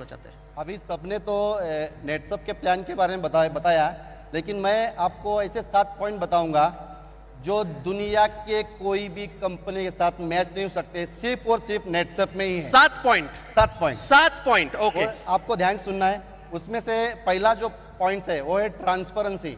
चाहते हैं। अभी सबने तो नेटसप के प्लान के बारे में बताया, लेकिन मैं आपको ऐसे 7 पॉइंट बताऊंगा जो दुनिया के कोई भी कंपनी के साथ मैच नहीं हो सकते, सिर्फ और सिर्फ नेटसप में ही है। 7 पॉइंट। 7 point, okay. आपको ध्यान सुनना है। उसमें से पहला जो पॉइंट है वो है ट्रांसपेरेंसी।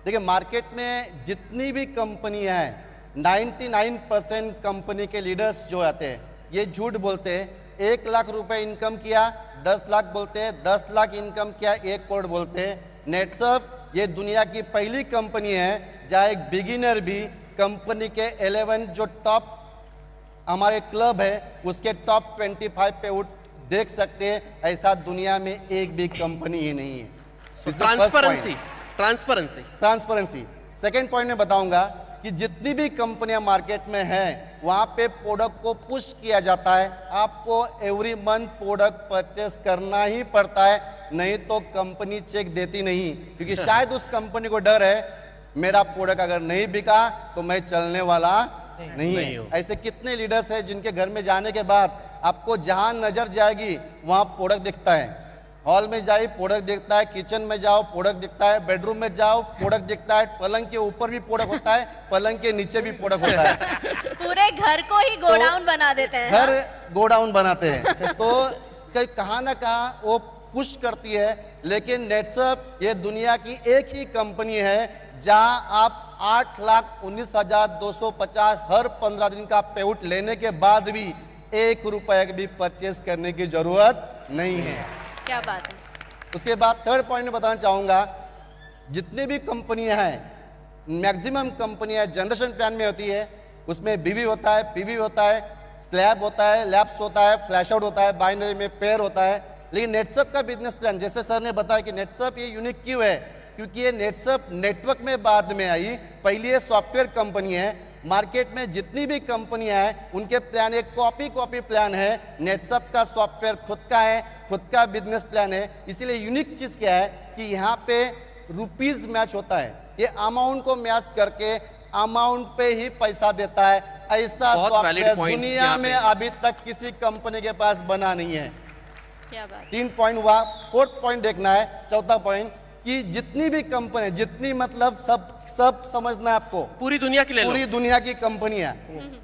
देखिए, मार्केट में जितनी भी कंपनियां हैं, 99% कंपनी के लीडर्स जो आते हैं ये झूठ बोलते हैं। 1 लाख रुपए इनकम किया 10 लाख बोलते हैं, 10 लाख इनकम किया 1 करोड़ बोलते हैं। नेटसप ये दुनिया की पहली कंपनी है जहाँ एक बिगिनर भी कंपनी के 11 जो टॉप हमारे क्लब है उसके टॉप 25 पे उठ देख सकते हैं। ऐसा दुनिया में एक भी कंपनी ही नहीं है। ट्रांसपेरेंसी। सेकेंड पॉइंट में बताऊंगा कि जितनी भी कंपनियां मार्केट में हैं वहां पे प्रोडक्ट को पुश किया जाता है। आपको एवरी मंथ प्रोडक्ट परचेस करना ही पड़ता है, नहीं तो कंपनी चेक देती नहीं, क्योंकि शायद उस कंपनी को डर है मेरा प्रोडक्ट अगर नहीं बिका तो मैं चलने वाला नहीं है। ऐसे कितने लीडर्स हैं जिनके घर में जाने के बाद आपको जहां नजर जाएगी वहां प्रोडक्ट दिखता है। हॉल में जाइए प्रोडक्ट दिखता है, किचन में जाओ प्रोडक्ट दिखता है, बेडरूम में जाओ प्रोडक्ट दिखता है, पलंग के ऊपर भी प्रोडक्ट होता है, पलंग के नीचे भी प्रोडक्ट होता है। पूरे घर को ही गोडाउन बना देते हैं। घर गोडाउन बनाते हैं। तो कहीं ना कहीं वो पुश करती है। लेकिन नेटसप ये दुनिया की एक ही कंपनी है जहां आप 8,19,250 हर 15 दिन का पेआउट लेने के बाद भी 1 रुपए भी परचेस करने की जरूरत नहीं है। क्या बात है। उसके बाद थर्ड पॉइंट में बताना चाहूंगा, जितने भी कंपनियां हैं, मैक्सिमम कंपनियां जनरेशन प्लान में होती है। उसमें बीवी होता है, पीवी होता है, स्लैब होता है, लैब्स होता है, फ्लैश आउट होता है, बाइनरी में पेयर होता है। लेकिन नेटसप का बिजनेस प्लान, जैसे सर ने बताया कि नेटसप ये यूनिक क्यों है, क्योंकि ये नेटसप नेटवर्क में बाद में आई, पहले ये सॉफ्टवेयर कंपनी है। मार्केट में जितनी भी कंपनियां हैं उनके प्लान एक कॉपी प्लान है। नेटसप का सॉफ्टवेयर खुद का है, खुद का बिजनेस प्लान है। इसीलिए यूनिक चीज क्या है कि यहाँ पे रुपीज मैच होता है, ये अमाउंट को मैच करके अमाउंट पे ही पैसा देता है। ऐसा सॉफ्टवेयर दुनिया में अभी तक किसी कंपनी के पास बना नहीं है। क्या बात। 3 पॉइंट हुआ। फोर्थ पॉइंट देखना है, चौथा पॉइंट कि जितनी भी कंपनी, जितनी मतलब सब समझना है आपको, पूरी दुनिया की ले लो। पूरी दुनिया की कंपनियां,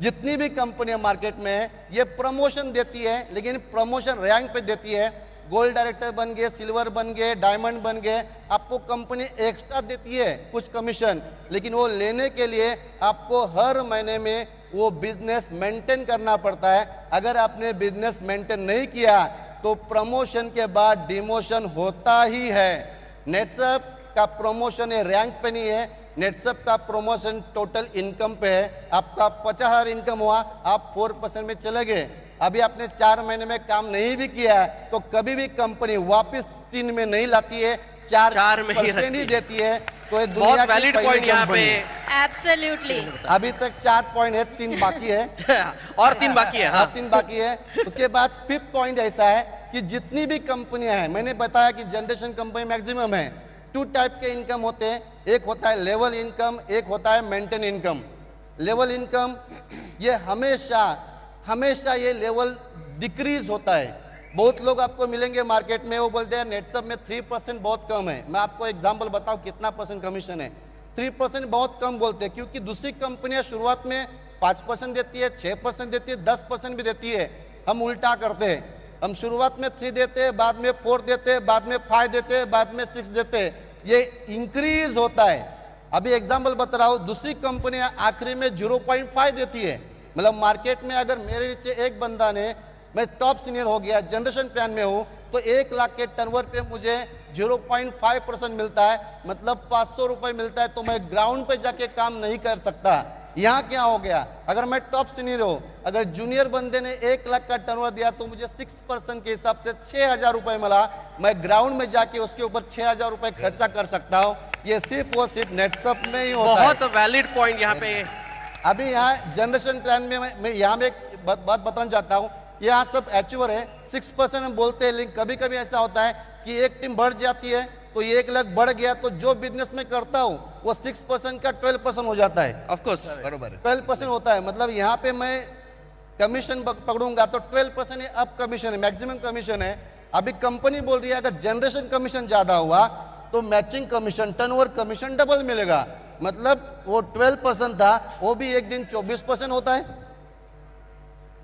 जितनी भी कंपनियां मार्केट में है ये प्रमोशन देती है, लेकिन प्रमोशन रैंक पे देती है। गोल्ड डायरेक्टर बन गए, सिल्वर बन गए, डायमंड बन गए, आपको कंपनी एक्स्ट्रा देती है कुछ कमीशन, लेकिन वो लेने के लिए आपको हर महीने में वो बिजनेस मेंटेन करना पड़ता है। अगर आपने बिजनेस मेंटेन नहीं किया तो प्रमोशन के बाद डिमोशन होता ही है। नेटसप का प्रमोशन है रैंक पे नहीं है, नेटसप का प्रमोशन टोटल इनकम पे है। आपका 50,000 इनकम हुआ, आप 4% में चले गए, अभी आपने 4 महीने में काम नहीं भी किया है तो कभी भी कंपनी वापस 3 में नहीं लाती है, 4% ही देती है। तो ये दुनिया की पहली कंपनी है। एब्सोल्युटली। अभी तक 4 पॉइंट है, 3 बाकी है। और 3 बाकी है। हाँ। 3 बाकी है। उसके बाद 5th पॉइंट ऐसा है कि जितनी भी कंपनियां हैं, मैंने बताया कि जनरेशन कंपनी मैक्सिमम है। 2 टाइप के इनकम होते हैं, एक होता है लेवल इनकम, एक होता है मेंटेन इनकम। लेवल इनकम ये हमेशा ये लेवल डिक्रीज होता है। बहुत लोग आपको मिलेंगे मार्केट में, वो बोलते हैं नेटसप में 3% बहुत कम है। मैं आपको एग्जांपल बताऊं कितना % कमीशन है। 3% बहुत कम बोलते हैं, क्योंकि दूसरी कंपनियां शुरुआत में 5% देती है, 6% देती है, 10% भी देती है। हम उल्टा करते हैं, हम शुरुआत में 3 देते हैं, बाद में 4 देते हैं, बाद में 5 देते हैं, बाद में 6 देते हैं। ये इंक्रीज होता है। अभी एग्जांपल बता रहा हूं, दूसरी कंपनियां आखिरी में 0.5 देती है। मतलब मार्केट में अगर मेरे नीचे एक बंदा ने, मैं टॉप सीनियर हो गया, जनरेशन प्लान में हूं, तो 1 लाख के टर्नओवर पे मुझे 0.5% मिलता है, मतलब 500 रुपए मिलता है। तो मैं ग्राउंड पे जाके काम नहीं कर सकता। यहाँ क्या हो गया, अगर मैं टॉप सीनियर हूं, अगर जूनियर बंदे ने 1 लाख का टर्नओवर दिया तो मुझे 6% के हिसाब से 6,000 रुपए मिला। मैं ग्राउंड में जाके उसके ऊपर 6,000 रुपए खर्चा कर सकता हूँ। ये सिर्फ और सिर्फ नेटसप में ही होता है। बहुत वैलिड पॉइंट यहाँ पे। अभी यहाँ जनरेशन प्लान में मैं यहाँ में एक बात बताना चाहता हूँ। यहाँ सब अचीवर है, 6% हम बोलते हैं, लेकिन कभी कभी ऐसा होता है कि एक टीम बढ़ जाती है तो 1 लाख बढ़ गया, तो जो बिजनेस में करता हूँ वो 6% का 12% हो जाता है। ऑफ कोर्स बरोबर 12% होता है। मतलब यहाँ पे मैं कमीशन पकड़ूंगा तो 12% अब कमीशन है, मैक्सिमम कमीशन है। अभी कंपनी बोल रही है अगर जनरेशन कमीशन ज्यादा हुआ तो matching commission, turnover commission double मिलेगा। मतलब वो 12% था, वो भी एक दिन 24% होता है।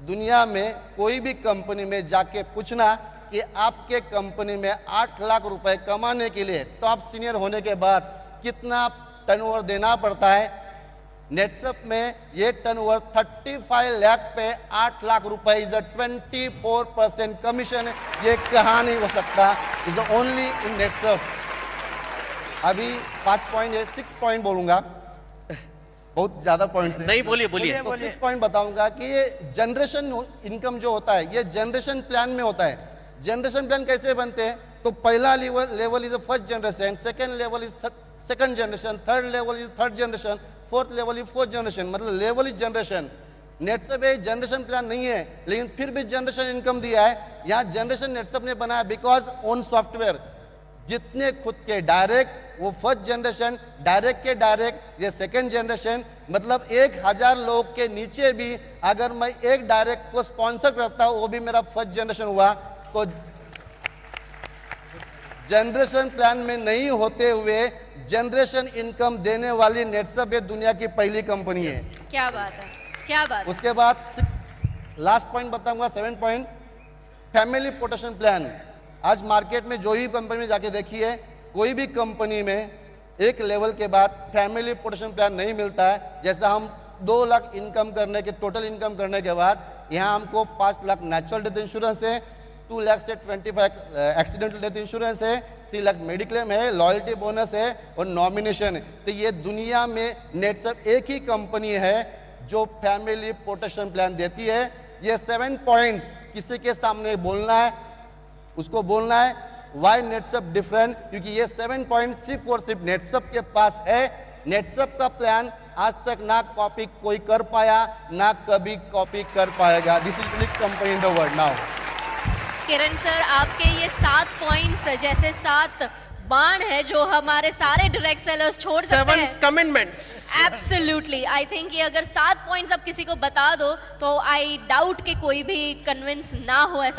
दुनिया में कोई भी कंपनी में जाके पूछना कि आपके कंपनी में 8 लाख रुपए कमाने के लिए टॉप सीनियर होने के बाद कितना टर्नओवर देना पड़ता है। नेटसप में ये टर्नओवर 35 लाख पे 8 लाख रुपए इज अ 24% कमीशन। ये कहाँ नहीं हो सकता, इज ओनली इन नेटसप। अभी 5 पॉइंट है, 6 पॉइंट बोलूंगा, बहुत ज्यादा पॉइंट है। नहीं, बोलिए बोलिए। तो 6 पॉइंट बताऊंगा कि ये जनरेशन इनकम जो होता है ये जनरेशन प्लान में होता है। जनरेशन प्लान कैसे बनते हैं? तो पहला level is first generation, second level is second generation, third level is third generation, fourth level is fourth generation. मतलब लेवल इज जनरेशन। नेटसप एक जनरेशन प्लान नहीं है, लेकिन फिर भी जनरेशन इनकम दिया है। यहाँ जनरेशन नेटसप ने बनाया बिकॉज ओन सॉफ्टवेयर। जितने खुद के डायरेक्ट वो फर्स्ट जनरेशन, डायरेक्ट के डायरेक्ट ये सेकंड जनरेशन। मतलब 1000 लोग के नीचे भी अगर मैं एक डायरेक्ट को स्पॉन्सर करता हूं वो भी मेरा फर्स्ट जनरेशन हुआ। तो जनरेशन प्लान में नहीं होते हुए जनरेशन इनकम देने वाली नेटसप ये दुनिया की पहली कंपनी है। क्या बात है, क्या बात है। उसके बाद 6 लास्ट पॉइंट बताऊंगा, 7 पॉइंट, फैमिली प्रोटेक्शन प्लान। आज मार्केट में जो ही कंपनी में जाके देखिए, कोई भी कंपनी में एक लेवल के बाद फैमिली प्रोटेक्शन प्लान नहीं मिलता है। जैसा हम 2 लाख इनकम करने के टोटल इनकम करने के बाद यहाँ हमको 5 लाख नेचुरल डेथ इंश्योरेंस है, 2 लाख से 25 एक्सीडेंटल डेथ इंश्योरेंस है, 3 लाख मेडिक्लेम है, लॉयल्टी बोनस है और नॉमिनेशन है। तो ये दुनिया में नेटसप एक ही कंपनी है जो फैमिली प्रोटेक्शन प्लान देती है। ये 7 पॉइंट किसी के सामने बोलना है, उसको बोलना है वाई नेटसप डिफरेंट, क्योंकि ये 7 पॉइंट सिर्फ और सिर्फ नेटसप के पास है। नेटसप का प्लान आज तक ना कॉपी कोई कर पाया, ना कभी कॉपी कर पाएगा। This is unique company in the world now. Kiran sir, आपके ये 7 पॉइंट्स जैसे 7 बाण है जो हमारे सारे डायरेक्ट सेलर्स छोड़ सकते 7 हैं। कमिटमेंट्स। एब्सोल्युटली, आई थिंक ये अगर 7 पॉइंट्स आप किसी को बता दो तो आई डाउट कि कोई भी कन्विंस ना हो ऐसा